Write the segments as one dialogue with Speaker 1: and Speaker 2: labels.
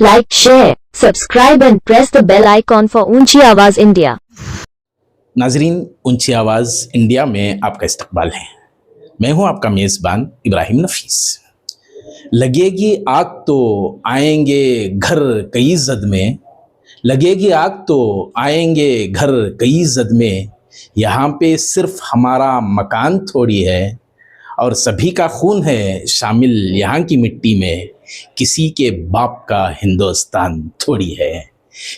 Speaker 1: like, share, subscribe and press the bell icon for ऊंची आवाज India.
Speaker 2: नाजरीन, ऊंची आवाज़ इंडिया में आपका इस्तकबाल है। मैं हूं आपका मेज़बान इब्राहिम नफीस। लगेगी आग तो आएंगे घर कई जद में, लगेगी आग तो आएंगे घर कई जद में, यहाँ पे सिर्फ हमारा मकान थोड़ी है और सभी का खून है शामिल यहाँ की मिट्टी में, किसी के बाप का हिंदुस्तान थोड़ी है।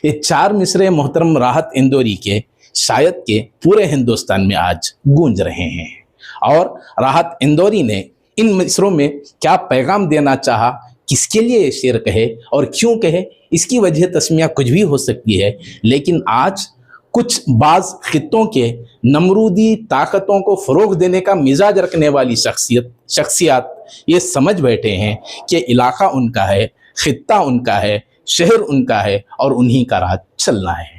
Speaker 2: ये चार मिसरे मोहतरम राहत इंदौरी के शायद के पूरे हिंदुस्तान में आज गूंज रहे हैं। और राहत इंदौरी ने इन मिसरों में क्या पैगाम देना चाहा, किसके लिए ये शेर कहे और क्यों कहे, इसकी वजह तस्मिया कुछ भी हो सकती है, लेकिन आज कुछ बाज़ खित्तों के नमरूदी ताकतों को फ़रोग़ देने का मिजाज रखने वाली शख्सियात ये समझ बैठे हैं कि इलाका उनका है, खित्ता उनका है, शहर उनका है और उन्हीं का राह चलना है।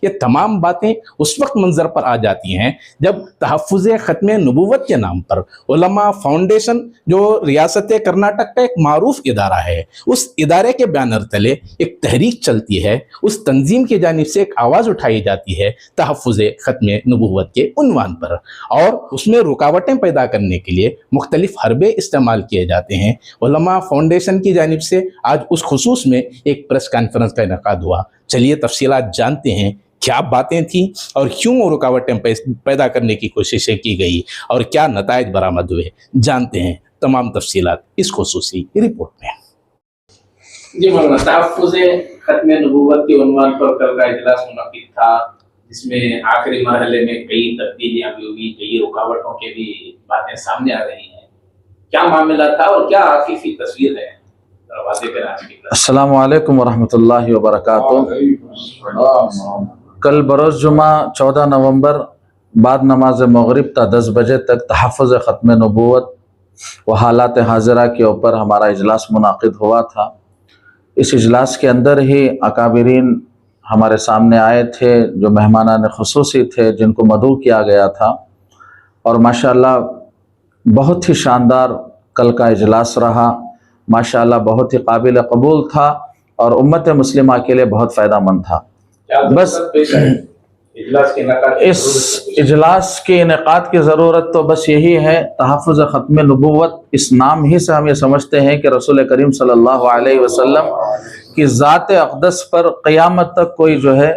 Speaker 2: ये तमाम बातें उस वक्त मंजर पर आ जाती हैं जब तहफ़्फ़ुज़ ख़त्म नबूवत के नाम पर उलमा फाउंडेशन, जो रियासत कर्नाटक का एक मारूफ इदारा है, उस इदारे के बैनर तले एक तहरीक चलती है। उस तंजीम की जानिब से एक आवाज़ उठाई जाती है तहफ़्फ़ुज़ ख़त्म नबूवत के उन्वान पर, और उसमें रुकावटें पैदा करने के लिए मुख्तलिफ हरबे इस्तेमाल किए जाते हैं। उलमा फाउंडेशन की जानिब से आज उस खुसूस में एक प्रेस कॉन्फ्रेंस का इनेकाद हुआ। चलिए तफसीलात जानते हैं, क्या बातें थी और क्यों वो रुकावटें पैदा करने की कोशिशें की गई और क्या नताइज बरामद हुए। जानते हैं तमाम तफसीलात इस खुसूसी रिपोर्ट में।
Speaker 3: जी मौलाना, तहफ़्फ़ुज़ ख़त्म नबूवत के उन्वान पर कल का इजलास मुनक़िद था, जिसमें आखिरी मरहले में कई तब्दीलियाँ भी हुई, कई रुकावटों के भी बातें सामने आ रही हैं। क्या मामला था और क्या हकीकी तस्वीर है?
Speaker 4: अस्सलामु अलैकुम वरहमतुल्लाहि वबरकातुहू। कल बरोज़ जुमा 14 नवंबर बाद नमाज मगरिब ता 10 बजे तक तहफ़्फ़ुज़ ख़त्म नबूवत व हालात हाज़िरा के ऊपर हमारा इजलास मुनाक़िद हुआ था। इस इजलास के अंदर ही अकाबिरीन हमारे सामने आए थे, जो मेहमानान ख़ुसूसी थे, जिनको मदऊ किया गया था, और माशाअल्लाह बहुत ही शानदार कल का इजलास रहा। माशाअल्लाह बहुत ही काबिल कबूल था और उम्मत मुस्लिमा के लिए बहुत फ़ायदामंद था। बस इस इजलास के इनेकाद की ज़रूरत तो बस यही है, तहफ़्फ़ुज़ ख़त्म नबूवत, इस नाम ही से हम ये समझते हैं कि रसूल करीम सल्लल्लाहु अलैहि वसल्लम की ज़ात अक़दस पर क़यामत तक कोई जो है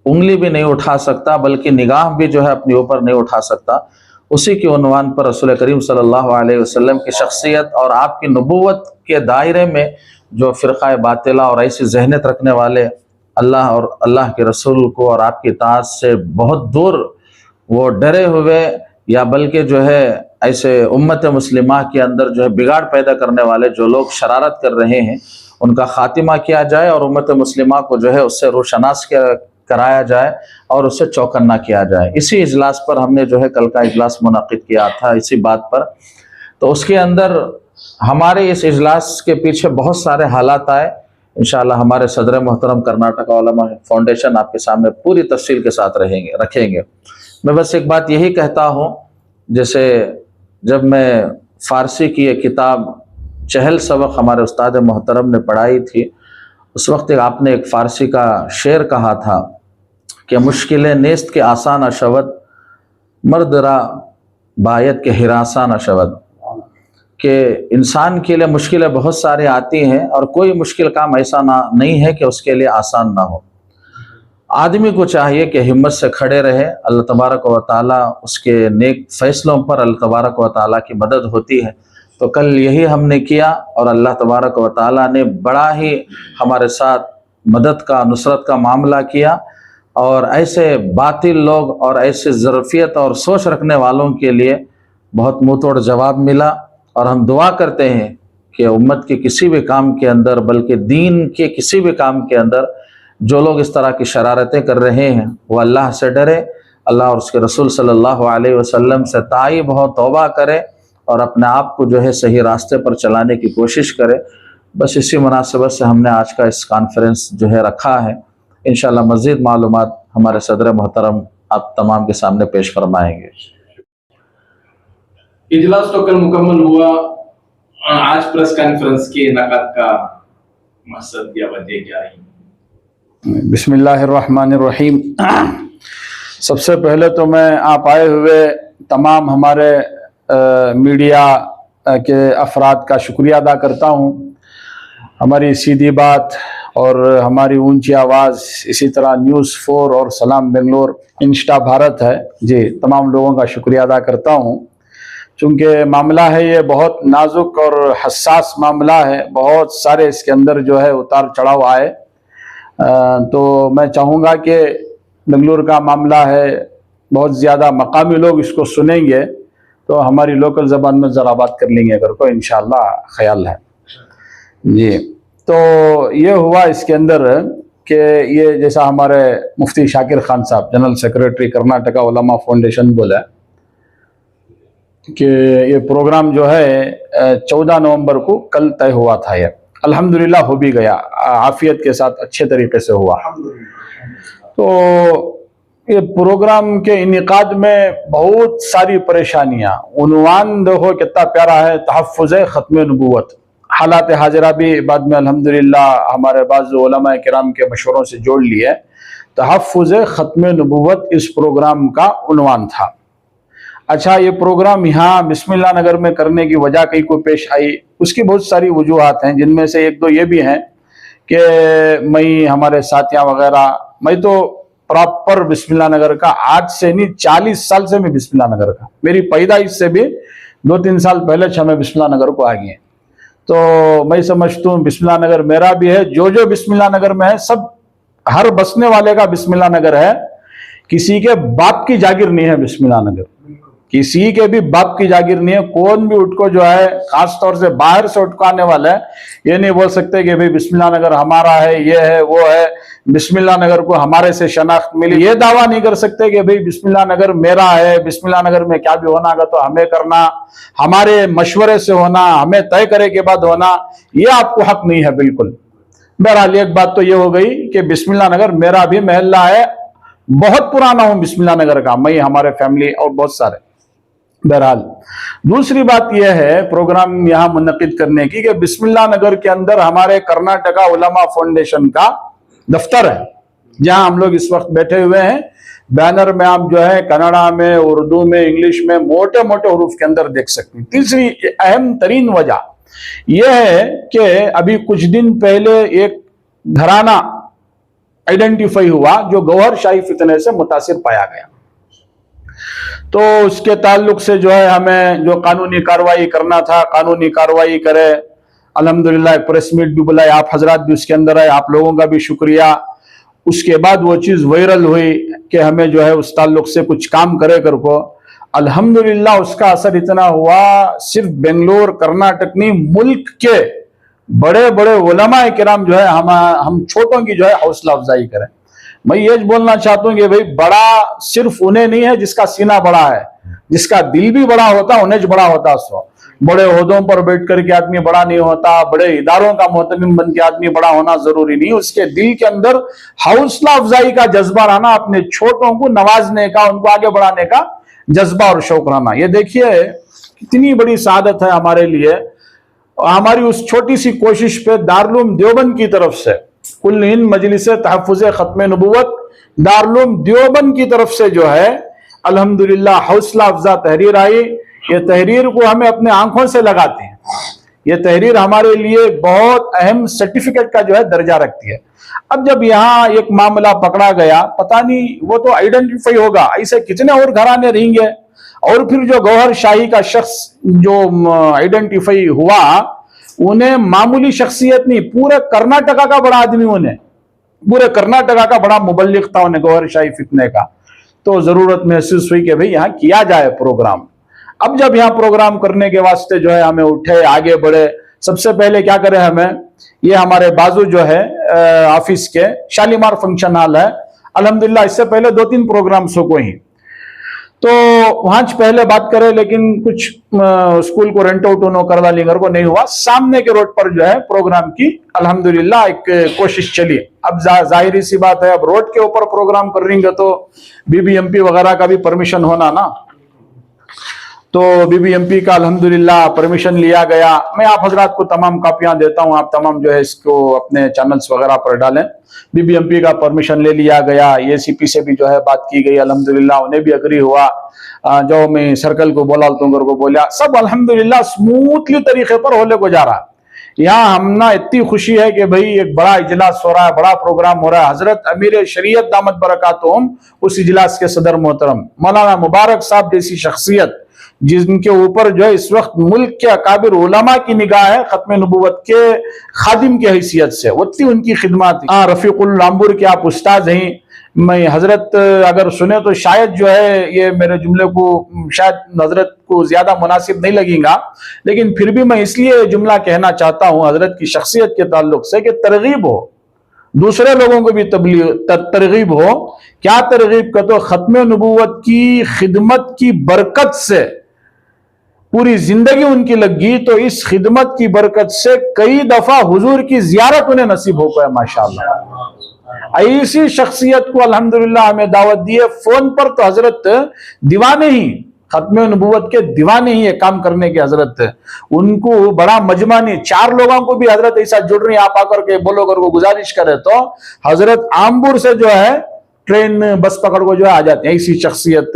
Speaker 4: उंगली भी नहीं उठा सकता, बल्कि निगाह भी जो है अपने ऊपर नहीं उठा सकता। उसी के उन्वान पर रसूल करीम सल्लल्लाहु अलैहि वसल्लम की शख्सियत और आपकी नबूवत के दायरे में जो फ़िरक़ा बातिला और ऐसी ज़हनियत रखने वाले अल्लाह और अल्लाह के रसूल को और आपकी इताअत से बहुत दूर वो डरे हुए, या बल्कि जो है ऐसे उम्मत मुस्लिमा के अंदर जो है बिगाड़ पैदा करने वाले जो लोग शरारत कर रहे हैं, उनका ख़ातिमा किया जाए और उम्मत मुस्लिमा को जो है उससे रोशनास कराया जाए और उससे चौकन्ना किया जाए। इसी इजलास पर हमने जो है कल का इजलास मुनक़िद किया था, इसी बात पर। तो उसके अंदर हमारे इस इजलास के पीछे बहुत सारे हालात आए। इंशाअल्लाह हमारे सदर मोहतरम कर्नाटक उलमा फाउंडेशन आपके सामने पूरी तफसील के साथ रखेंगे। मैं बस एक बात यही कहता हूँ, जैसे जब मैं फ़ारसी की एक किताब चहल सबक हमारे उस्ताद मोहतरम ने पढ़ाई थी, उस वक्त आपने एक फ़ारसी का शेर कहा था कि मुश्किलें नेस्त के आसान अशवद, मर्द रा बायत के हिरासान अशवद, कि इंसान के लिए मुश्किलें बहुत सारे आती हैं और कोई मुश्किल काम ऐसा नहीं है कि उसके लिए आसान ना हो। आदमी को चाहिए कि हिम्मत से खड़े रहे, अल्लाह तबारक व तआला उसके नेक फ़ैसलों पर अल्लाह तबारक व तआला की मदद होती है। तो कल यही हमने किया और अल्लाह तबारक व तआला ने बड़ा ही हमारे साथ मदद का, नुसरत का मामला किया, और ऐसे बातिल लोग और ऐसे ज़रूफियत और सोच रखने वालों के लिए बहुत मुँह तोड़ जवाब मिला। और हम दुआ करते हैं कि उम्मत के किसी भी काम के अंदर, बल्कि दीन के किसी भी काम के अंदर जो लोग इस तरह की शरारतें कर रहे हैं, वो अल्लाह से डरे, अल्लाह और उसके रसूल सल्लल्लाहु अलैहि वसल्लम से ताइब हो, तौबा करे और अपने आप को जो है सही रास्ते पर चलाने की कोशिश करे। बस इसी मुनासिबत से हमने आज का इस कॉन्फ्रेंस जो है रखा है। इंशाअल्लाह मज़ीद मालूमात हमारे सदर मोहतरम आप तमाम के सामने पेश फरमाएंगे।
Speaker 3: इजलास तो कल मुकम्मल हुआ, आज प्रेस कॉन्फ्रेंस के इनेकाद का मकसद या वजह क्या रही?
Speaker 4: बिस्मिल्लाहिर्रहमानिर्रहीम। सबसे पहले तो मैं आप आए हुए तमाम हमारे मीडिया के अफराद का शुक्रिया अदा करता हूँ। हमारी सीधी बात और हमारी ऊंची आवाज़, इसी तरह न्यूज़ 4 और सलाम बेंगलोर, इंस्टा भारत है जी, तमाम लोगों का शुक्रिया अदा करता हूँ। चूँकि मामला है ये बहुत नाजुक और हसास मामला है, बहुत सारे इसके अंदर जो है उतार चढ़ाव आए, तो मैं चाहूँगा कि बेंगलुरु का मामला है, बहुत ज़्यादा मकामी लोग इसको सुनेंगे तो हमारी लोकल ज़बान में ज़रा बात कर लेंगे अगर को इंशाअल्लाह ख्याल है जी। तो ये हुआ इसके अंदर कि ये जैसा हमारे मुफ्ती शाकिर खान साहब, जनरल सेक्रेटरी कर्नाटका उलमा फाउंडेशन, बोला कि ये प्रोग्राम जो है 14 नवंबर को कल तय हुआ था। ये अल्हम्दुलिल्लाह हो भी गया, आफियत के साथ अच्छे तरीके से हुआ। तो ये प्रोग्राम के इनेकाद में बहुत सारी परेशानियाँ, उन्वान देखो कितना प्यारा है, तहफ़्फ़ुज़ ख़त्म नबूवत। हालात हाजिरा भी बाद में अल्हम्दुलिल्लाह हमारे बाज़ उलमा किराम के मशवरों से जोड़ लिए। तहफ़्फ़ुज़ ख़त्म नबूवत इस प्रोग्राम का उन्वान था। अच्छा, ये प्रोग्राम यहाँ बिस्मिल्लाह नगर में करने की वजह कहीं को पेश आई, उसकी बहुत सारी वजूहात हैं, जिनमें से एक दो ये भी हैं कि मैं, हमारे साथियाँ वगैरह, मैं तो प्रॉपर बिस्मिल्लाह नगर का आज से नहीं 40 साल से मैं बिस्मिल्लाह नगर का, मेरी पैदाइश से भी 2-3 साल पहले से मैं बिस्मिल्लाह नगर को आ गए। तो मैं समझता हूँ बिस्मिल्लाह नगर मेरा भी है, जो बिस्मिल्लाह नगर में है सब, हर बसने वाले का बिस्मिल्लाह नगर है। किसी के बाप की जागीर नहीं है बिस्मिल्लाह नगर, किसी के भी बाप की जागीर नहीं है। कौन भी उठको जो है, खास तौर से बाहर से उठको आने वाला है, ये नहीं बोल सकते कि भाई बिस्मिल्लाह नगर हमारा है, ये है वो है, बिस्मिल्लाह नगर को हमारे से शनाख्त मिली, ये दावा नहीं कर सकते कि भाई बिस्मिल्लाह नगर मेरा है, बिस्मिल्लाह नगर में क्या भी होना तो हमें करना, हमारे मशवरे से होना, हमें तय करे के बाद होना, ये आपको हक नहीं है बिल्कुल। बहरहाल एक बात तो ये हो गई कि बिस्मिल्लाह नगर मेरा भी महल्ला है, बहुत पुराना हूं बिस्मिल्लाह नगर का, मैं, हमारे फैमिली और बहुत सारे। बहरहाल दूसरी बात यह है प्रोग्राम यहाँ मुनक्किद करने की कि बिस्मिल्लाह नगर के अंदर हमारे कर्नाटका उलमा फाउंडेशन का दफ्तर है, जहां हम लोग इस वक्त बैठे हुए हैं। बैनर में आप जो है कन्नड़ा में, उर्दू में, इंग्लिश में मोटे मोटे हरूफ के अंदर देख सकते हैं। तीसरी अहम तरीन वजह यह है कि अभी कुछ दिन पहले एक घराना आइडेंटिफाई हुआ जो गौहर शाही फितने से मुतासिर पाया गया। तो उसके ताल्लुक से जो है हमें जो कानूनी कार्रवाई करना था, कानूनी कार्रवाई करे। अल्हम्दुलिल्लाह एक प्रेस मीट भी बुलाई, आप हजरात भी उसके अंदर आए, आप लोगों का भी शुक्रिया। उसके बाद वो चीज़ वायरल हुई कि हमें जो है उस ताल्लुक से कुछ काम करे कर को। अल्हम्दुलिल्लाह उसका असर इतना हुआ, सिर्फ बेंगलोर कर्नाटक नहीं, मुल्क के बड़े बड़े उलमा किराम जो है हम छोटों की जो है हौसला अफजाई करें। मैं ये बोलना चाहता हूँ कि भाई बड़ा सिर्फ उन्हें नहीं है जिसका सीना बड़ा है, जिसका दिल भी बड़ा होता, उन्हें बड़ा होता। सो बड़े ओहदों पर बैठ करके आदमी बड़ा नहीं होता, बड़े इदारों का मोहतमिम बन के आदमी बड़ा होना जरूरी नहीं। उसके दिल के अंदर हौसला अफजाई का जज्बा रहना, अपने छोटों को नवाजने का, उनको आगे बढ़ाने का जज्बा और शौक रहना। ये देखिए कितनी बड़ी सआदत है हमारे लिए। हमारी उस छोटी सी कोशिश पे दारुल देवबंद की तरफ से, कुल हिंद मजलिस तहफ़्फ़ुज़ ख़त्म नबूवत दारुल देवबंद की तरफ से जो है अल्हम्दुलिल्लाह हौसला अफजा तहरीर आई। ये तहरीर को हमें अपने आंखों से लगाते हैं, ये तहरीर हमारे लिए बहुत अहम सर्टिफिकेट का जो है दर्जा रखती है। अब जब यहाँ एक मामला पकड़ा गया, पता नहीं वो तो आइडेंटिफाई होगा, ऐसे कितने और घराने रहेंगे। और फिर जो गौहर शाही का शख्स जो आइडेंटिफाई हुआ, उन्हें मामूली शख्सियत नहीं, पूरे कर्नाटका का बड़ा आदमी, उन्हें पूरे कर्नाटका का बड़ा मुबल्लिग था उन्हें गौहर शाही फितने का। तो जरूरत महसूस हुई कि भाई यहाँ किया जाए प्रोग्राम। अब जब यहाँ प्रोग्राम करने के वास्ते जो है हमें उठे, आगे बढ़े। सबसे पहले क्या करें, हमें ये हमारे बाजू जो है ऑफिस के शालीमार फंक्शन हॉल है, अल्हम्दुलिल्लाह इससे पहले 2-3 प्रोग्राम्स हो गए हैं, तो वहां पहले बात करें, लेकिन कुछ स्कूल को रेंट आउट उन्होंने करवा लिंगर को नहीं हुआ। सामने के रोड पर जो है प्रोग्राम की अल्हम्दुलिल्लाह एक कोशिश चली। अब जाहिर सी बात है, अब रोड के ऊपर प्रोग्राम कर रही तो BBMP वगैरह का भी परमिशन होना ना।
Speaker 5: तो BBMP का अल्हम्दुलिल्लाह परमिशन लिया गया। मैं आप हजरात को तमाम कापियां देता हूं, आप तमाम जो है इसको अपने चैनल्स वगैरह पर डालें। BBMP का परमिशन ले लिया गया, ACP से भी जो है बात की गई, अल्हम्दुलिल्लाह उन्हें भी अग्री हुआ। जो मैं सर्कल को बोला, तुंगर को बोला, सब अल्हम्दुलिल्लाह स्मूथली तरीके पर होले को जा रहा। यहाँ हम ना इतनी खुशी है कि भाई एक बड़ा इजलास हो रहा है, बड़ा प्रोग्राम हो रहा है। हजरत अमीर शरीयत दामत बरकातुहुम उस इजलास के सदर मोहतरम मौलाना मुबारक साहब जैसी शख्सियत, जिनके ऊपर जो है इस वक्त मुल्क के अकाबिर उलमा की निगाह है, खत्म नबूवत के खादिम की हैसियत से उतनी उनकी खिदमत। रफीकुल लांबुर के आप उस्ताद हैं। मैं हजरत अगर सुने तो शायद जो है ये मेरे जुमले को शायद हजरत को ज्यादा मुनासिब नहीं लगेगा, लेकिन फिर भी मैं इसलिए जुमला कहना चाहता हूं हजरत की शख्सियत के ताल्लुक से कि तरगीब हो, दूसरे लोगों को भी तरगीब हो। क्या तरगीब का तो खत्म नबूवत की खिदमत की बरकत से पूरी जिंदगी उनकी लगी, तो इस खिदमत की बरकत से कई दफा हुजूर की जियारत उन्हें नसीब हो पाया माशाअल्लाह। ऐसी शख्सियत को अल्हम्दुलिल्लाह हमें दावत दी है। फोन पर तो हजरत दीवाने ही, खत्म नबूवत के दीवाने ही ये काम करने के हजरत, उनको बड़ा मजमा नहीं, 4 लोगों को भी हजरत ऐसा जुड़ रही, आप आकर के बोलो कर को गुजारिश करे तो हजरत आमपुर से जो है ट्रेन बस पकड़ को जो है आ जाते हैं, ऐसी शख्सियत।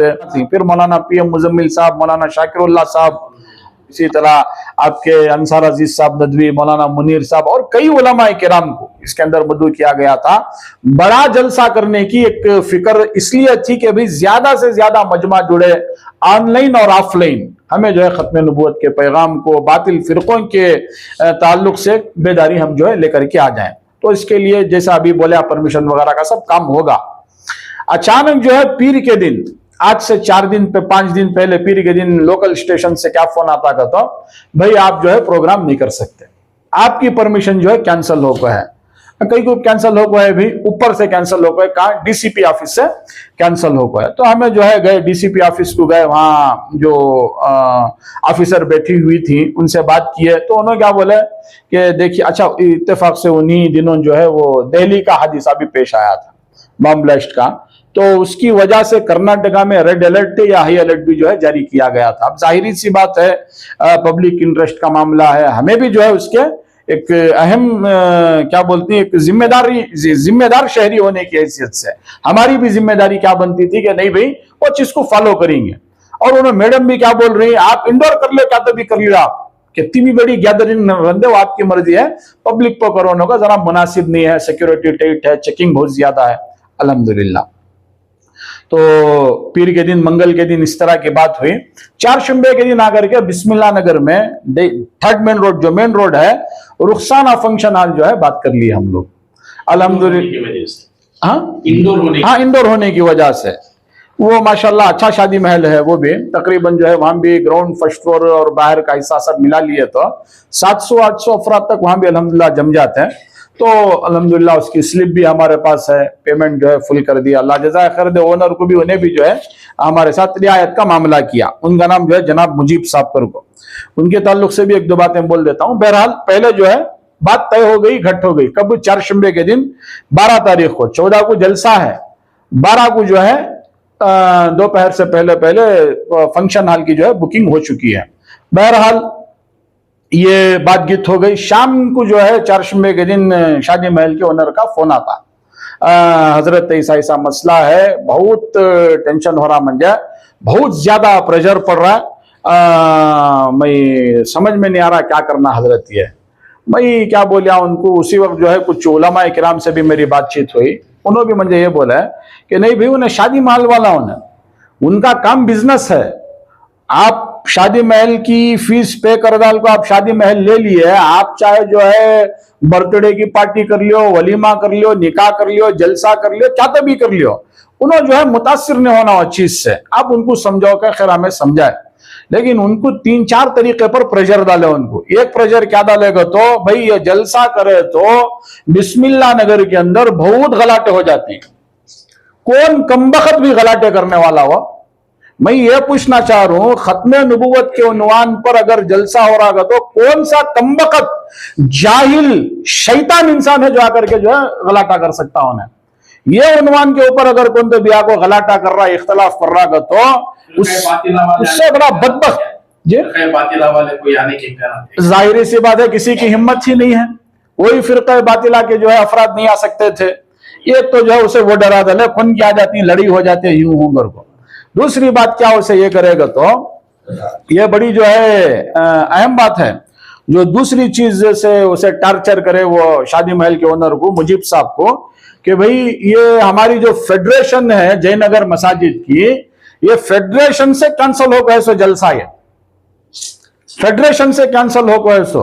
Speaker 5: फिर मौलाना PM मुजम्मिल साहब, मौलाना शाकिरुल्लाह साहब, इसी तरह आपके अंसार अजीज साहब नदवी, मौलाना मुनीर साहब और कई उलमा किराम को इसके अंदर मदऊ किया गया था। बड़ा जलसा करने की एक फिक्र इसलिए थी कि भाई ज्यादा से ज्यादा मजमा जुड़े, ऑनलाइन और ऑफलाइन, हमें जो है खत्म नबूवत के पैगाम को बातिल फिरकों के ताल्लुक से बेदारी हम जो है लेकर के आ जाएं। तो इसके लिए जैसा अभी बोले परमिशन वगैरह का सब काम होगा। अचानक जो है पीर के दिन, आज से 4 दिन पे 5 दिन पहले पीर के दिन लोकल स्टेशन से क्या फोन आता था, तो भाई आप जो है प्रोग्राम नहीं कर सकते, आपकी परमिशन जो है कैंसिल हो गया है। कई को कैंसिल हो गया है, भी ऊपर से कैंसिल हो गया, कहा DCP ऑफिस से कैंसिल हो गया। तो हमें जो है गए DCP ऑफिस को गए, वहां जो ऑफिसर बैठी हुई थी उनसे बात की है। तो उन्होंने क्या बोले कि देखिए, अच्छा इत्तेफाक से उन्हीं दिनों जो है वो दिल्ली का हादसा भी पेश आया था, बम ब्लास्ट का, तो उसकी वजह से कर्नाटका में रेड अलर्ट या हाई अलर्ट भी जो है जारी किया गया था। अब जाहिर सी बात है, पब्लिक इंटरेस्ट का मामला है, हमें भी जो है उसके एक अहम क्या बोलती है, एक जिम्मेदार शहरी होने की हैसियत से हमारी भी जिम्मेदारी क्या बनती थी कि नहीं भाई वो चीज को फॉलो करेंगे। और उन्होंने मैडम भी क्या बोल रही है, आप इंडोर कर लो, क्या तो भी कर लियो, आप कितनी बड़ी गैदरिंग रंदे वो आपकी मर्जी है, पब्लिक को करोना का जरा मुनासिब नहीं है, सिक्योरिटी टाइट है, चेकिंग बहुत ज्यादा है। अल्हम्दुलिल्लाह तो पीर के दिन, मंगल के दिन इस तरह की बात हुई। 4 शुम्बे के दिन आकर के बिस्मिल्लाह नगर में 3rd मेन रोड, जो मेन रोड है, रुखसाना फंक्शन हॉल जो है बात कर लिए हम लोग अल्हम्दुलिल्लाह। हाँ, इंडोर होने की वजह से वो माशाल्लाह अच्छा शादी महल है, वो भी तकरीबन जो है वहां भी ग्राउंड, फर्स्ट फ्लोर और बाहर का हिस्सा सब मिला लिए तो 700-800 अफराद तक वहां भी अल्हम्दुलिल्लाह जम जाते हैं। तो अल्हम्दुलिल्लाह उसकी स्लिप भी हमारे पास है, पेमेंट जो है फुल कर दिया, अल्लाह जज़ाए खैर दे। ओनर को भी, उन्हें भी जो है हमारे साथ रियायत का मामला किया। उनका नाम जो है जनाब मुजीब साहब कर को, उनके ताल्लुक से भी 1-2 बातें बोल देता हूँ। बहरहाल पहले जो है बात तय हो गई, घट हो गई, कब? 4 शुम्बे के दिन 12 तारीख को, 14 को जलसा है, 12 को जो है दोपहर से पहले फंक्शन हॉल की जो है बुकिंग हो चुकी है। बहरहाल ये बात गीत हो गई। शाम को जो है 4 शुम्बे के दिन शादी महल के ओनर का फोन आता, हजरत ऐसा मसला है, बहुत टेंशन हो रहा, मुझे बहुत ज्यादा प्रेशर पड़ रहा है, मैं समझ में नहीं आ रहा क्या करना हजरत। ये मैं क्या बोलिया उनको, उसी वक्त जो है कुछ उलमा किराम से भी मेरी बातचीत हुई, उन्होंने भी मुझे ये बोला है कि नहीं भाई, उन्हें शादी महल वाला होना, उनका काम बिजनेस है, आप शादी महल की फीस पे कर डाल को आप शादी महल ले लिए, आप चाहे जो है बर्थडे की पार्टी कर लियो, वलीमा कर लियो, निकाह कर लियो, जलसा कर लियो, क्या तो भी कर लियो, उन्होंने जो है मुतासिर नहीं होना उस चीज से। आप उनको समझाओ का, खैर हमें समझाए, लेकिन उनको 3-4 तरीके पर प्रेशर डाले। उनको एक प्रेशर क्या डालेगा, तो भाई ये जलसा करे तो बिस्मिल्लाह नगर के अंदर बहुत गलाटे हो जाते हैं, कौन कमबख्त भी गलाटे करने वाला हो। मैं ये पूछना चाह रहा हूं, खत्म नबूवत के उन्वान पर अगर जलसा हो रहा है तो कौन सा कमबख्त जाहिल शैतान इंसान है जो आकर के जो है गलाटा कर सकता होना। ये उन्वान के ऊपर अगर कोई बिया को गलाटा कर रहा है, इख्तलाफ कर रहा है, तो उससे बड़ा बदबख्त जी
Speaker 3: बातिला वाले कोई आने के इम्कान थे।
Speaker 5: जाहिर सी बात है किसी की हिम्मत ही नहीं है, कोई फिरका बातिला के जो है अफराद नहीं आ सकते थे। एक तो जो है उसे वो डरा दले खून की आ जाती, लड़ी हो जाती है यूं होंगर को। दूसरी बात क्या उसे ये करेगा, तो ये बड़ी जो है अहम बात है, जो दूसरी चीज से उसे टार्चर करे वो शादी महल के ओनर को, मुजीब साहब को, कि भाई ये हमारी जो फेडरेशन है जयनगर मसाजिद की, ये फेडरेशन से कैंसिल हो गए सो जलसा, ये फेडरेशन से कैंसिल हो गए सो।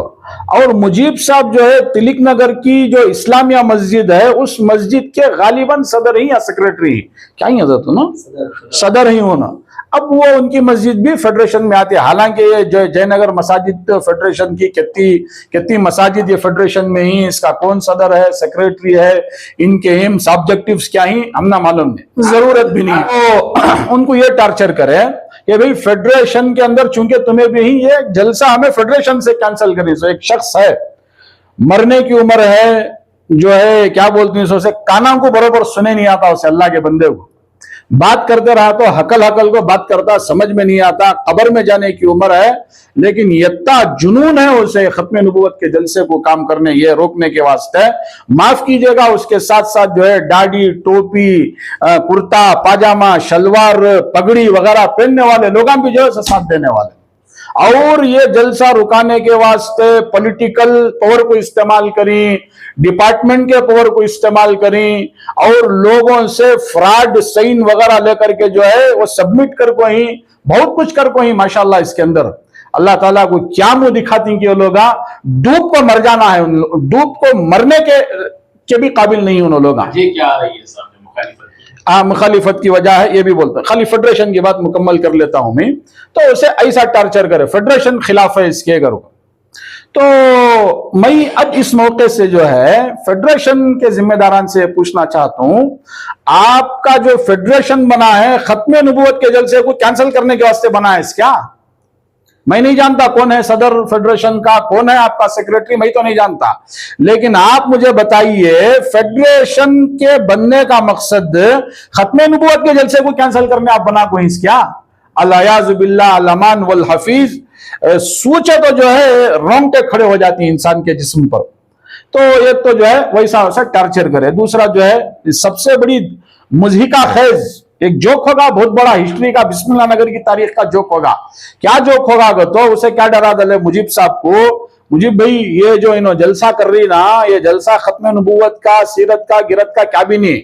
Speaker 5: और मुजीब साहब जो है तिलक नगर की जो इस्लामिया मस्जिद है, उस मस्जिद के गालिबन सदर ही या सेक्रेटरी क्या ही हजरत ना, सदर ही होना। अब वो उनकी मस्जिद भी फेडरेशन में आती है, हालांकि ये जो जयनगर मसाजिद फेडरेशन की कितनी मसाजिद ये फेडरेशन में ही, इसका कौन सदर है, सेक्रेटरी है, इनके एम्स ऑब्जेक्टिव्स क्या ही हमना मालूम नहीं, जरूरत भी नहीं। तो उनको ये टार्चर करे कि भाई फेडरेशन के अंदर चूंकि तुम्हें भी ही ये जलसा हमें फेडरेशन से कैंसिल करनी। सो एक शख्स है, मरने की उम्र है, जो है क्या बोलते हैं उसे, काना को बराबर सुने नहीं आता उसे, अल्लाह के बंदे को बात करते रहा तो हकल हकल को बात करता, समझ में नहीं आता, कब्र में जाने की उम्र है, लेकिन इतना जुनून है उसे खत्म नबूवत के जलसे को काम करने, ये रोकने के वास्ते। माफ कीजिएगा, उसके साथ साथ जो है दाढ़ी, टोपी, कुर्ता पाजामा, शलवार, पगड़ी वगैरह पहनने वाले लोग भी जो है साथ देने वाले, और ये जलसा रुकाने के वास्ते पॉलिटिकल पावर को इस्तेमाल करी, डिपार्टमेंट के पावर को इस्तेमाल करी, और लोगों से फ्रॉड साइन वगैरह लेकर के जो है वो सबमिट कर को ही, बहुत कुछ कर को ही माशाल्लाह इसके अंदर अल्लाह ताला को क्या मुंह दिखाती कि वो लोग डूब को मर जाना है, डूब को मरने के भी काबिल नहीं उन लोग।
Speaker 3: क्या आ रही है सामने
Speaker 5: मुखालिफत की वजह है, ये भी बोलते हैं। खाली फेडरेशन की बात मुकम्मल कर लेता हूं मैं, तो उसे ऐसा टार्चर करे, फेडरेशन खिलाफ है इसके करो। तो मैं अब इस मौके से जो है फेडरेशन के जिम्मेदारान से पूछना चाहता हूं, आपका जो फेडरेशन बना है खत्म नबूवत के जलसे को कैंसिल करने के वास्ते बना है क्या? मैं नहीं जानता कौन है सदर फेडरेशन का, कौन है आपका सेक्रेटरी, मैं तो नहीं जानता, लेकिन आप मुझे बताइए फेडरेशन के बनने का मकसद खत्म नबूवत के जलसे को कैंसिल करने आप बना कोई क्या? अल्लाह बिल्लाह अलमान वल हफीज, सोचे तो जो है रोंगटे खड़े हो जाती है इंसान के जिस्म पर। तो एक तो जो है वैसा वैसा टार्चर करे, दूसरा जो है सबसे बड़ी मुजहिका खेज एक जोक होगा, बहुत बड़ा हिस्ट्री का, बिस्मिल्लाह नगर की तारीख का जोक होगा। क्या जोक होगा तो उसे क्या डरा दले मुजीब साहब को, मुजीब भाई ये जो इन्हों जलसा कर रही ना, ये जलसा खत्म नबूवत का, सीरत का, गिरत का क्या भी नहीं,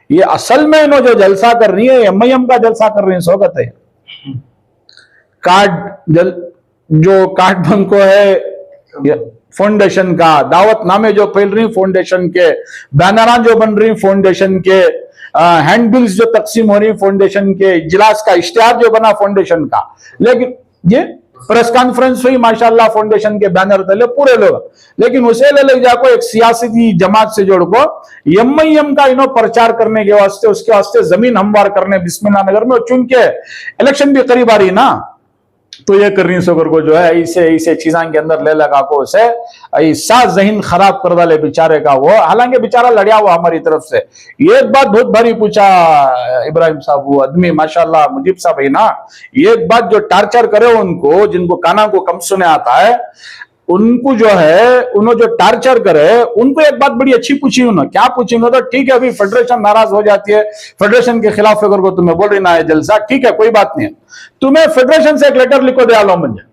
Speaker 5: ये असल में इन्हों जो जलसा कर रही है एमआईएम का जलसा कर रही है। सोगत है जो कार्ड बंको है फाउंडेशन का, दावत नामे जो फैल रही फाउंडेशन के, बैनर जो बन रही फाउंडेशन के, हैंडबिल्स जो तकसीम हो रही फाउंडेशन के, इजलास का इश्तिहार जो बना फाउंडेशन का, लेकिन ये प्रेस कॉन्फ्रेंस हुई माशाल्लाह फाउंडेशन के बैनर तले पूरे लोग, लेकिन उसे ले जाको एक सियासी जमात से जोड़ को एमआईएम का इन्हों प्रचार करने के वास्ते, उसके वास्ते जमीन हमवार करने बिस्मिल्लाह नगर में, चूंकि इलेक्शन भी करीब आ रही ना, तो ये कर रही सोकर को जो है ऐसे ऐसे चीजों के अंदर ले लगा को उसे ऐसा जहन खराब कर डाले बेचारे का वो। हालांकि बेचारा लड़िया हुआ हमारी तरफ से। एक बात बहुत भारी पूछा इब्राहिम साहब, वो आदमी माशाल्लाह मुजीब साहब है ना, एक बात जो टार्चर करे उनको, जिनको काना को कम सुने आता है, उनको जो है उन्होंने जो टार्चर करे उनको एक बात बड़ी अच्छी पूछी उन्होंने। क्या पूछी? तो ठीक है अभी फेडरेशन नाराज हो जाती है, फेडरेशन के खिलाफ अगर को तुम्हें बोल रही ना है जलसा, ठीक है कोई बात नहीं है, तुम्हें फेडरेशन से एक लेटर लिखो दे लो, मुझे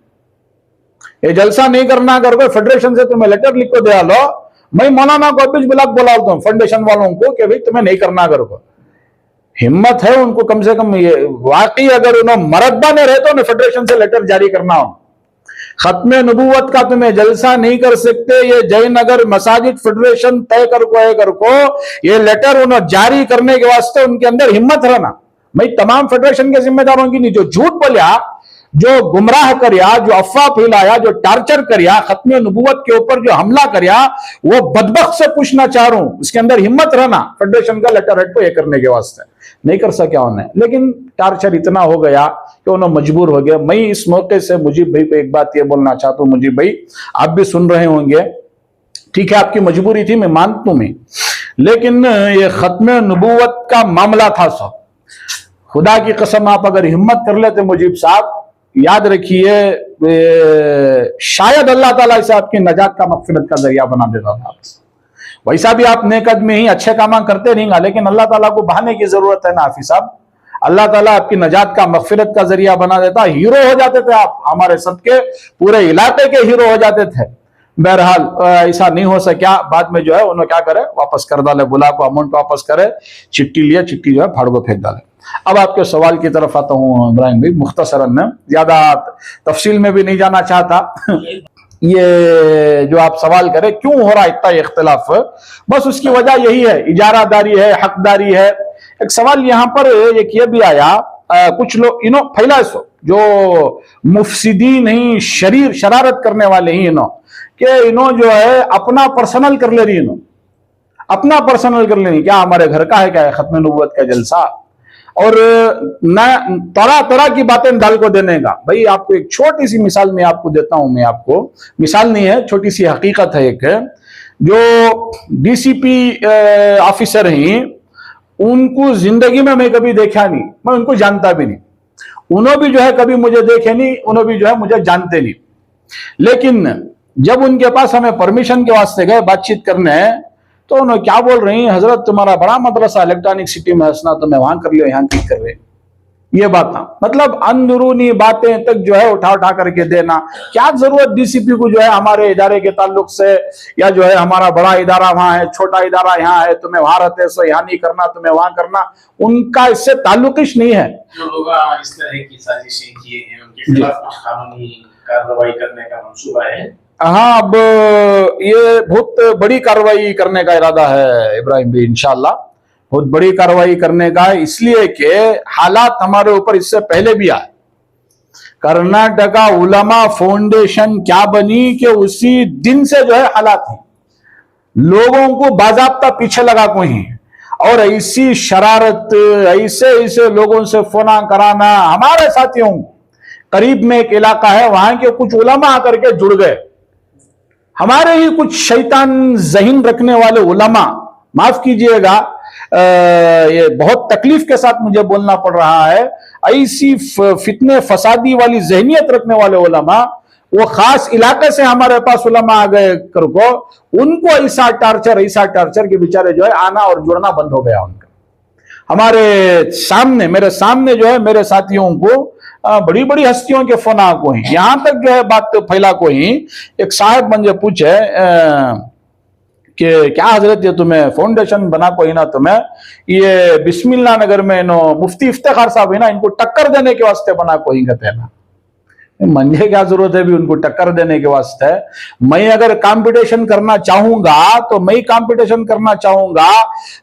Speaker 5: ये जलसा नहीं करना कर को फेडरेशन से तुम्हें लेटर लिखो दे लो, मैं मौलाना को अभी ब्लॉक बुलाता हूँ फाउंडेशन वालों को कि भाई तुम्हें नहीं करना कर को। हिम्मत है उनको कम से कम, ये वाकई अगर उन्होंने मरदबा में रहते उन्हें फेडरेशन से लेटर जारी करना हो, खत्म नबूवत का तुम्हें जलसा नहीं कर सकते, ये जयनगर मसाजिद फेडरेशन तय कर को ये लेटर उन्हें जारी करने के वास्ते उनके अंदर हिम्मत रहना। मैं तमाम फेडरेशन के जिम्मेदारों की नहीं, जो झूठ बोलिया, जो गुमराह करिया, जो अफवाह फैलाया, जो टार्चर करिया, खत्म नबूवत के ऊपर जो हमला करिया, वो बदबख्त से पूछना चाह रहा हूं, उसके अंदर हिम्मत रहना फेडरेशन का लेटर हेड को ये करने के वास्ते। नहीं कर सका उन्हें, लेकिन टार्चर इतना हो गया कि उन्हें मजबूर हो गया। मैं इस मौके से मुजीब भाई को एक बात ये बोलना चाहता हूं, मुजीब भाई आप भी सुन रहे होंगे, ठीक है आपकी मजबूरी थी, मैं मानता हूं मैं, लेकिन ये खत्म नबूवत का मामला था सब। खुदा की कसम आप अगर हिम्मत कर लेते मुजीब साहब, याद रखिए शायद अल्लाह ताला इसे आपकी नजात का मगफिरत का जरिया बना देता था। वैसा भी आप नेक आदमी ही अच्छे काम करते रहेंगे, लेकिन अल्लाह ताला को बहाने की जरूरत है ना हाफिज साहब। अल्लाह ताला आपकी नजात का मगफिरत का जरिया बना देता, हीरो हो जाते थे आप, हमारे सबके पूरे इलाके के हीरो हो जाते थे। बहरहाल ऐसा नहीं हो सका, बाद में जो है उन्होंने क्या करे, वापस कर डाले, बुला को अमाउंट वापस करे, चिट्ठी लिया, चिट्ठी जो है फाड़ को फेंक डाले। अब आपके सवाल की तरफ आता हूँ इब्राहिम भाई, मुख्तसरन में, ज्यादा तफसील में भी नहीं जाना चाहता। ये जो आप सवाल करें क्यों हो रहा है इतना इख्तिलाफ, बस उसकी वजह यही है, इजारादारी है, हकदारी है। एक सवाल यहाँ पर एक ये भी आया, कुछ लोग इनो फैला सो जो मुफसिदीन ही शरीर शरारत करने वाले ही इनो कि इनो जो है अपना पर्सनल कर ले रही, इनो अपना पर्सनल कर ले रही, क्या हमारे घर का है, क्या है खत्म नबूवत का जलसा, और न तरह तरह की बातें डाल को देने का। भाई आपको एक छोटी सी मिसाल मैं आपको देता हूं, मैं आपको मिसाल नहीं है, छोटी सी हकीकत है। एक जो डीसीपी ऑफिसर हैं, उनको जिंदगी में मैं कभी देखा नहीं, मैं उनको जानता भी नहीं, उन्होंने भी जो है कभी मुझे देखे नहीं, उन्होंने भी जो है मुझे जानते नहीं। लेकिन जब उनके पास हमें परमिशन के वास्ते गए बातचीत करने, तो उन्होंने क्या बोल रही हैं, हजरत तुम्हारा बड़ा मदरसा इलेक्ट्रॉनिक सिटी में हंसना, तो मैं वहां कर लियो, यहाँ क्लिक कर रहे। ये बात ना, मतलब अंदरूनी बातें तक जो है उठा उठा करके देना। क्या जरूरत डीसीपी को जो है हमारे इदारे के ताल्लुक से, या जो है हमारा बड़ा इदारा वहां है, छोटा इदारा यहाँ है, तुम्हें वहां रहते सो यहाँ नहीं करना, तुम्हें वहां करना, उनका इससे ताल्लुक ही नहीं है।
Speaker 3: जो लोग इस तरह की साजिशें किए हैं उनके खिलाफ कानूनी कार्रवाई करने का मंसूबा है।
Speaker 5: हाँ, अब ये बहुत बड़ी कार्रवाई करने का इरादा है इब्राहिम भी, इंशाल्लाह बहुत बड़ी कार्रवाई करने का है, इसलिए कि हालात हमारे ऊपर इससे पहले भी आए। कर्नाटका उलमा फाउंडेशन क्या बनी कि उसी दिन से जो है हालात हैं, लोगों को बाजाब्ता पीछे लगा कोई, और ऐसी शरारत, ऐसे ऐसे लोगों से फोना कराना। हमारे साथियों करीब में एक इलाका है, वहां के कुछ उलमा आकर के जुड़ गए, हमारे ही कुछ शैतान जहीन रखने वाले उलमा, माफ कीजिएगा ये बहुत तकलीफ के साथ मुझे बोलना पड़ रहा है, ऐसी फितने फसादी वाली जहनियत रखने वाले उलमा, वो खास इलाके से हमारे पास उलमा आ गए कर को, उनको ऐसा टार्चर के बेचारे जो है आना और जुड़ना बंद हो गया उनका। हमारे सामने, मेरे सामने जो है मेरे साथियों को बड़ी बड़ी हस्तियों के फोन आ को ही, यहां तक जो है बात फैला को ही। एक साहब मुझे पूछे कि क्या हजरत ये तुम्हें फाउंडेशन बना को ही ना, तुम्हें ये बिस्मिल्लाह नगर में नो मुफ्ती इफ्तिखार साहब है ना, इनको टक्कर देने के वास्ते बना को ही कहते हैं ना। मुझे क्या जरूरत है भी उनको टक्कर देने के वास्ते? मैं अगर कंपटीशन करना चाहूंगा तो मैं कंपटीशन करना चाहूंगा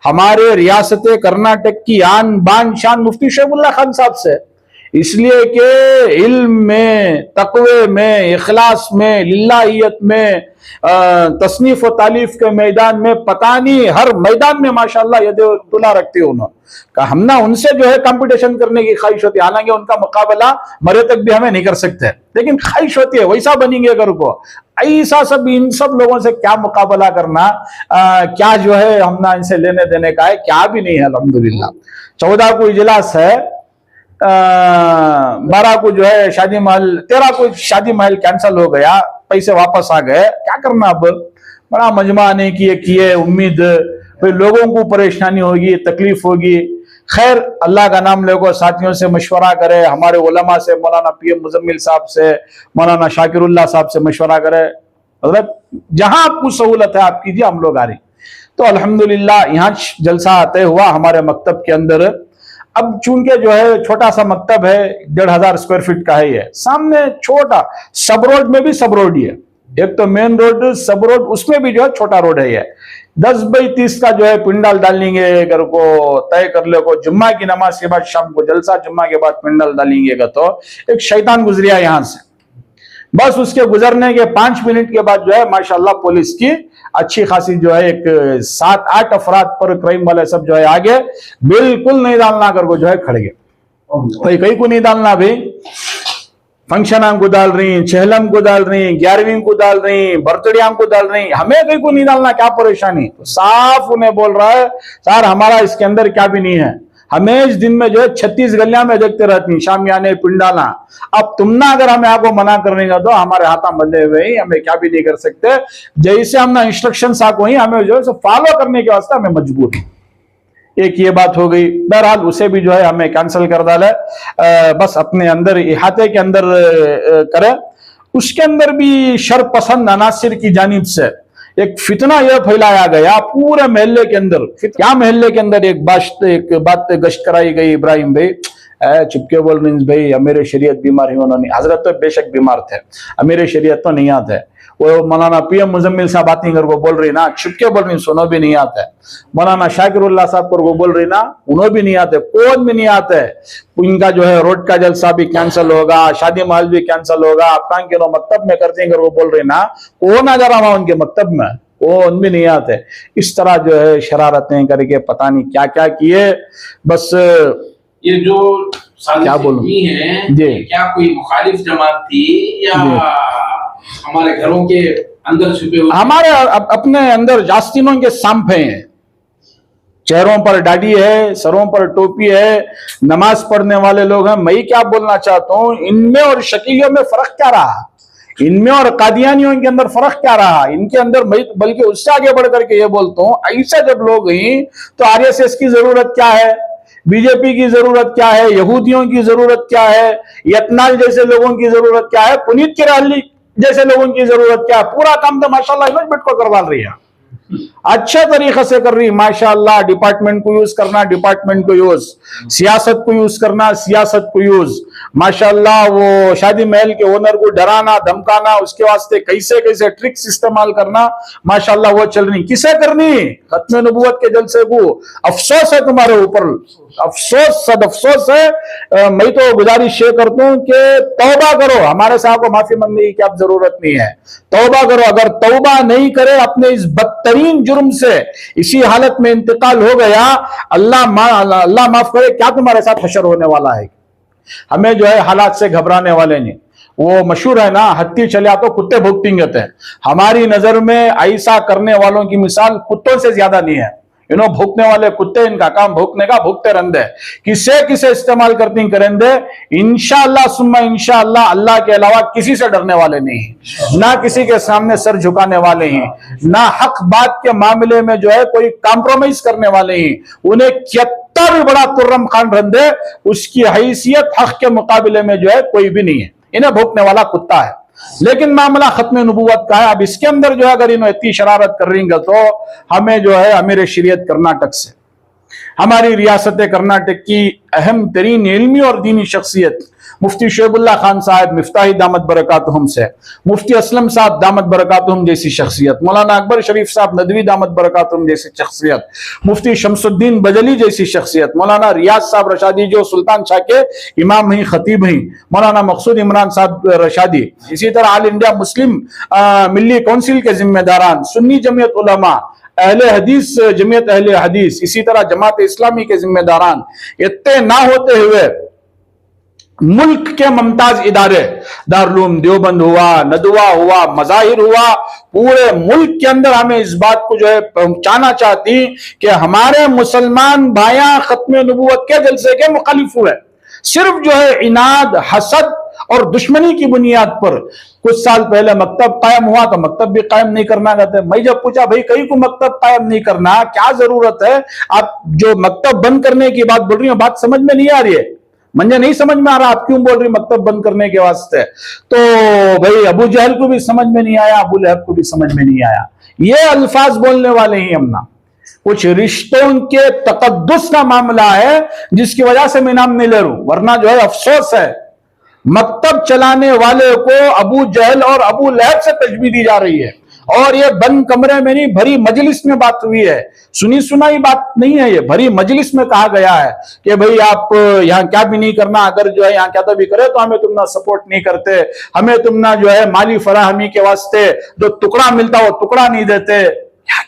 Speaker 5: हमारे रियासत कर्नाटक की आन बान शान मुफ्ती शहीबुल्लाह खान साहब से, इसलिए कि इल्म में, तकवे में, इखलास में, लिल्लाहियत में, तसनीफ और तालीफ के मैदान में, पता नहीं हर मैदान में माशाल्लाह ये तुला रखती हूं उन्होंने। हम ना उनसे जो है कंपटीशन करने की ख्वाहिश होती है, हालांकि उनका मुकाबला मरे तक भी हमें नहीं कर सकते, लेकिन ख्वाहिश होती है वैसा बनेंगे अगर को। ऐसा सब इन सब लोगों से क्या मुकाबला करना, क्या जो है हम ना इनसे लेने देने का है, क्या भी नहीं है अल्हम्दुलिल्लाह। 14 को इजलास है, 12 को जो है शादी महल, 13 को शादी महल कैंसिल हो गया, पैसे वापस आ गए, क्या करना अब। बड़ा मजमा आने की किए उम्मीद, फिर लोगों को परेशानी होगी, तकलीफ होगी। खैर अल्लाह का नाम लेकर साथियों से मशवरा करे, हमारे उलमा से, मौलाना PM मुजम्मिल साहब से, मौलाना शाकिरुल्लाह साहब से मशवरा करे, मतलब जहां आपको सहूलत है आप कीजिए, हम लोग आ रही। तो अल्हम्दुलिल्लाह यहाँ जलसा तय हुआ हमारे मकतब के अंदर। अब चूंकि जो है छोटा सा मकतब है, 1500 स्क्वायर फीट का है, ये सामने छोटा सब रोड में भी सब रोड ही है, एक तो मेन रोड सब रोड, उसमें भी जो है छोटा रोड है। ये 10 बाई 30 का जो है पिंडाल डालेंगे, अगर को तय कर ले को जुम्मा की नमाज के बाद शाम को जलसा, जुम्मा के बाद पिंडाल डालेंगे। तो एक शैतान गुजरिया यहां से, बस उसके गुजरने के 5 मिनट के बाद जो है माशाल्लाह पुलिस की अच्छी खासी जो है एक 7-8 अफराद पर क्राइम वाले सब जो है आगे, बिल्कुल नहीं डालना कर को जो है खड़ गए, भाई कहीं को नहीं डालना भाई, फंक्शन को डाल रही, चहलम को डाल रही, 11वीं को डाल रही, बर्थडे को डाल रही, हमें कहीं को नहीं डालना, क्या परेशानी। तो साफ उन्हें बोल रहा है सर हमारा इसके अंदर क्या भी नहीं है, हमें इस दिन में जो है 36 गलियां में देखते रहती शामियाने पिंडाना। अब तुम ना अगर हमें आपको मना करने का तो हमारे हाथ बंधे हुए ही, हमें क्या भी नहीं कर सकते, जैसे हम ना इंस्ट्रक्शन आको ही हमें जो है फॉलो करने के वास्ते हमें मजबूर है। एक ये बात हो गई। बहरहाल उसे भी जो है हमें कैंसिल कर डाला, बस अपने अंदर इहाते के अंदर करे। उसके अंदर भी शर पसंद अनासिर की जानिब से एक फितना यह फैलाया गया पूरे महल्ले के अंदर। क्या महल्ले के अंदर एक बात गश्त कराई गई, इब्राहिम भाई चुपके बोल रही भाई अमीर शरीयत बीमार ही उन्होंने, हजरत तो बेशक बीमार थे, अमीर शरीयत तो नहीं आते। वो मौलाना पीएम मुजम्मिल साहब बातें कर को बोल रही ना, चुपके बोल रही सुनो भी नहीं आते। मौलाना शाकिरुल्लाह साहब को बोल रही ना, उन्होंने भी नहीं आते, कौन भी नहीं आते। इनका जो है रोड का जलसा भी कैंसिल होगा, शादी महल भी कैंसिल होगा, आप कहाँ के मकतब में करते हैं वो बोल रही ना, कौन आ जा रहा उनके मकतब में, कौन भी नहीं आते। इस तरह जो है शरारतें करके पता नहीं क्या क्या किए। बस
Speaker 3: ये जो
Speaker 5: क्या बोलूं
Speaker 3: है
Speaker 5: जी,
Speaker 3: क्या कोई मुखालिफ जमात थी या हमारे घरों के अंदर छुपे हुए?
Speaker 5: हमारे अपने अंदर जास्तीनों के सांप हैं, चेहरों पर दाढ़ी है, सरों पर टोपी है, नमाज पढ़ने वाले लोग हैं। मैं क्या बोलना चाहता हूं, इनमें और शकीलियों में फर्क क्या रहा, इनमें और कादियानियों के अंदर फर्क क्या रहा इनके अंदर। मैं बल्कि उससे आगे बढ़ करके ये बोलता हूं, ऐसा जब लोग हैं तो आरएसएस की जरूरत क्या है, बीजेपी की जरूरत क्या है, यहूदियों की जरूरत क्या है, यतनाल जैसे लोगों की जरूरत क्या है, पुनीत किराली जैसे लोगों की जरूरत क्या है। पूरा काम तो माशाल्लाह इमेज को करवा रही है, अच्छे तरीके से कर रही माशाल्लाह। डिपार्टमेंट को यूज करना, डिपार्टमेंट को यूज, सियासत को यूज करना, सियासत को यूज माशाल्लाह। वो शादी महल के ओनर को डराना धमकाना, उसके वास्ते कैसे कैसे ट्रिक्स इस्तेमाल करना माशाल्लाह वो चल रही। किसे करनी, खत्म नबूवत के जलसे को। अफसोस है तुम्हारे ऊपर, अफसोस सद अफसोस है। मैं तो गुजारिश ये करता हूं कि तौबा करो, हमारे साहब को माफी मांगने की क्या जरूरत नहीं है, तौबा करो। अगर तौबा नहीं करे अपने इस बदतरीन जुर्म से इसी हालत में इंतकाल हो गया, अल्लाह माफ करे, क्या तुम्हारे साथ हशर होने वाला है। हमें जो है हालात से घबराने वाले नहीं। वो मशहूर है ना, हत्ती चले तो कुत्ते भुगतेंगे थे। हमारी नजर में ऐसा करने वालों की मिसाल कुत्तों से ज्यादा नहीं है। भूखने वाले कुत्ते, इनका काम भूखने का, भूखते रंदे, किसे किसे इस्तेमाल करती करेंदे। इंशाअल्लाह सुम्मा इंशाअल्लाह अल्लाह के अलावा किसी से डरने वाले नहीं, ना किसी के सामने सर झुकाने वाले हैं, ना हक बात के मामले में जो है कोई कॉम्प्रोमाइज करने वाले हैं। उन्हें कितना भी बड़ा तुर्रम खान रंदे, उसकी हैसियत हक के मुकाबले में जो है कोई भी नहीं है। इन्हें भूखने वाला कुत्ता है। लेकिन मामला खत्म नबूवत का है। अब इसके अंदर जो है अगर इन्होंने इतनी शरारत कर रही है तो हमें जो है अमीर शरीयत कर्नाटक से, हमारी रियासत कर्नाटक की अहम तरीन इल्मी और दीनी शख्सियत मुफ्ती शोएबुल्लाह खान साहब मिफ्ताही दामत बरकातुहुम से, मुफ्ती असलम साहब दामत बरकातुहुम जैसी शख्सियत, मौलाना अकबर शरीफ साहब नदवी दामत बरकातुहुम जैसी शख्सियत, मुफ्ती शमसुद्दीन बजली जैसी शख्सियत, मौलाना रियाज साहब रशादी जो सुल्तान शाह के इमाम हैं, खतीब हैं, मौलाना मकसूद इमरान साहब रशादी, इसी तरह ऑल इंडिया मुस्लिम मिली काउंसिल के जिम्मेदारान, सुन्नी जमीयत उलमा, अहले हदीस जमीयत अहले हदीस, इसी तरह जमात इस्लामी के जिम्मेदारान, इतने ना होते हुए मुल्क के मुमताज इदारे, दारुल देवबंद हुआ, नदवा हुआ, मजाहिर हुआ, पूरे मुल्क के अंदर हमें इस बात को जो है पहुंचाना चाहती कि हमारे मुसलमान भाइयां खत्म नबूवत के जलसे के मुखालिफ हुए। सिर्फ जो है इनाद, हसद और दुश्मनी की बुनियाद पर कुछ साल पहले मकतब कायम हुआ तो मकतब भी कायम नहीं करना चाहते। मैं जब पूछा भाई कहीं को मकतब कायम नहीं करना, क्या जरूरत है, आप जो मकतब बंद करने की बात बोल रही हो बात समझ में नहीं आ रही है, मुझे नहीं समझ में आ रहा आप क्यों बोल रही मकतब बंद करने के वास्ते। तो भाई अबू जहल को भी समझ में नहीं आया, अबू लहब को भी समझ में नहीं आया। ये अल्फाज बोलने वाले ही हम ना, कुछ रिश्तों के तकद्दुस का मामला है जिसकी वजह से मैं नाम नहीं ले रहा हूं, वरना जो है अफसोस है मकतब चलाने वाले को अबू जहल और अबू लहब से तशबीह दी जा रही है। और ये बंद कमरे में नहीं, भरी मजलिस में बात हुई है, सुनी सुनाई बात नहीं है, ये भरी मजलिस में कहा गया है कि भाई आप यहाँ क्या भी नहीं करना, अगर जो है यहाँ क्या तो भी करे तो हमें तुम ना सपोर्ट नहीं करते, हमें तुम ना जो है माली फराहमी के वास्ते जो टुकड़ा मिलता वो टुकड़ा नहीं देते।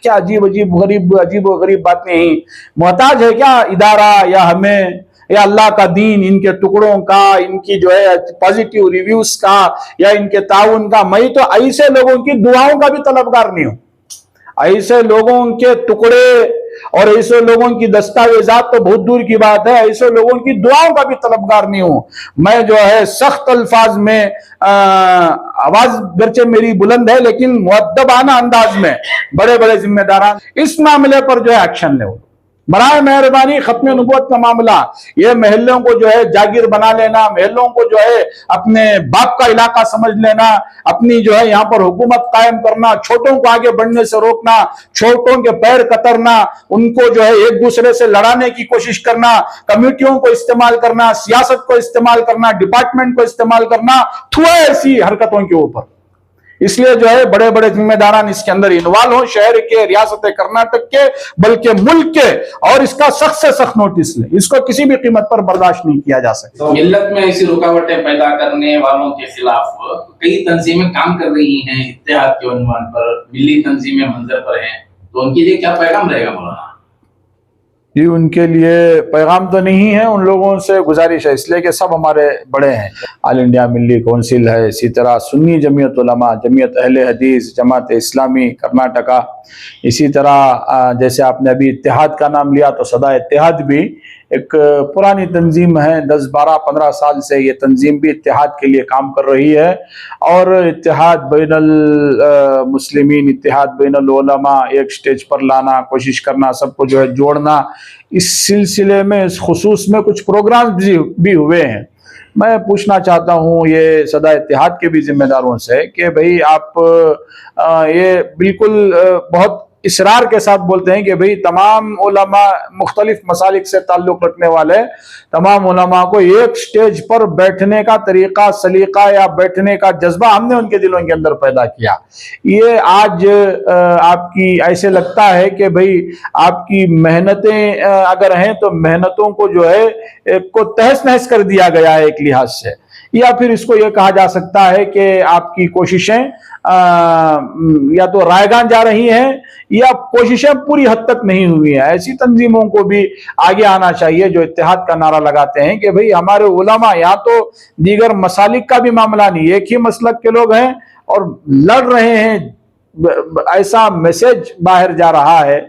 Speaker 5: क्या अजीब अजीब गरीब बातें ही। मोहताज है क्या इदारा या हमें ये अल्लाह का दीन, इनके टुकड़ों का, इनकी जो है पॉजिटिव रिव्यूज का या इनके ताउन का, मैं तो ऐसे लोगों की दुआओं का भी तलबगार नहीं हूं। ऐसे लोगों के टुकड़े और ऐसे लोगों की दस्तावेजात तो बहुत दूर की बात है, ऐसे लोगों की दुआओं का भी तलबगार नहीं हूं। मैं जो है सख्त अल्फाज में आवाज गर्चे मेरी बुलंद है, लेकिन मुअद्दबाना अंदाज में बड़े बड़े जिम्मेदारान इस मामले पर जो है एक्शन ले। बराए मेहरबानी खत्म नबूवत का मामला, ये महल्लों को जो है जागीर बना लेना, महल्लों को जो है अपने बाप का इलाका समझ लेना, अपनी जो है यहाँ पर हुकूमत कायम करना, छोटों को आगे बढ़ने से रोकना, छोटों के पैर कतरना, उनको जो है एक दूसरे से लड़ाने की कोशिश करना, कमेटियों को इस्तेमाल करना, सियासत को इस्तेमाल करना, डिपार्टमेंट को इस्तेमाल करना, थुआ ऐसी हरकतों के ऊपर। इसलिए जो है बड़े बड़े जिम्मेदारान इसके अंदर इन्वॉल्व हो, शहर के, रियासत कर्नाटक के, बल्कि मुल्क के, और इसका सख्त से सख्त नोटिस ले। इसको किसी भी कीमत पर बर्दाश्त नहीं किया जा सकता।
Speaker 3: तो मिल्लत में ऐसी रुकावटें पैदा करने वालों के खिलाफ कई तंजीमें काम कर रही हैं इत्तेहाद के उन्वान पर, मिली तंजीमें मंजर पर हैं, तो उनके लिए क्या पैगाम रहेगा मौलाना?
Speaker 5: जी, उनके लिए पैगाम तो नहीं है, उन लोगों से गुजारिश है, इसलिए कि सब हमारे बड़े हैं। ऑल इंडिया मिल्ली काउंसिल है, इसी तरह सुन्नी जमीयत उलमा, जमीयत अहले हदीस, जमात इस्लामी कर्नाटका, इसी तरह जैसे आपने अभी इत्तेहाद का नाम लिया तो सदा इत्तेहाद भी एक पुरानी तंजीम है, 10, 12, 15 साल से ये तंजीम भी इत्तेहाद के लिए काम कर रही है। और इत्तेहाद बैनल मुस्लिमीन, इत्तेहाद बैनल उलमा एक स्टेज पर लाना, कोशिश करना, सबको जो है जोड़ना, इस सिलसिले में इस खुसूस में कुछ प्रोग्राम भी हुए हैं। मैं पूछना चाहता हूँ ये सदा इत्तेहाद के भी जिम्मेदारों से कि भाई आप ये बिल्कुल बहुत इसरार के साथ बोलते हैं कि भाई तमाम उलमा मुख्तलिफ मसालिक से ताल्लुक़ रखने वाले तमाम उलमा को एक स्टेज पर बैठने का तरीका, सलीका या बैठने का जज्बा हमने उनके दिलों के अंदर पैदा किया। ये आज आपकी ऐसे लगता है कि भाई आपकी मेहनतें अगर हैं तो मेहनतों को जो है को तहस नहस कर दिया गया है एक लिहाज से, या फिर इसको ये कहा जा सकता है कि आपकी कोशिशें या तो रायगान जा रही हैं या कोशिशें पूरी हद तक नहीं हुई हैं। ऐसी तंजीमों को भी आगे आना चाहिए जो इत्तेहाद का नारा लगाते हैं कि भाई हमारे उलमा, यहाँ तो दीगर मसालिक का भी मामला नहीं, एक ही मसलक के लोग हैं और लड़ रहे हैं, ऐसा मैसेज बाहर जा रहा है।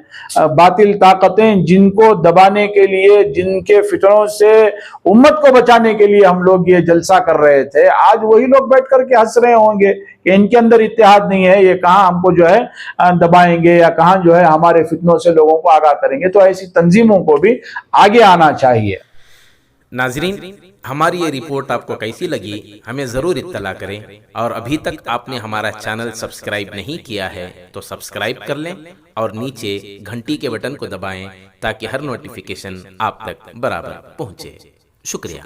Speaker 5: बातिल ताकतें जिनको दबाने के लिए, जिनके फितरों से उम्मत को बचाने के लिए हम लोग ये जलसा कर रहे थे, आज वही लोग बैठ करके हंस रहे होंगे कि इनके अंदर इत्तेहाद नहीं है, ये कहाँ हमको जो है दबाएंगे या कहाँ जो है हमारे फितनों से लोगों को आगाह करेंगे। तो ऐसी तंजीमों को भी आगे आना चाहिए।
Speaker 6: नाजरीन, हमारी ये रिपोर्ट आपको कैसी लगी हमें ज़रूर इत्तला करें, और अभी तक आपने हमारा चैनल सब्सक्राइब नहीं किया है तो सब्सक्राइब कर लें और नीचे घंटी के बटन को दबाएं ताकि हर नोटिफिकेशन आप तक बराबर पहुंचे। शुक्रिया।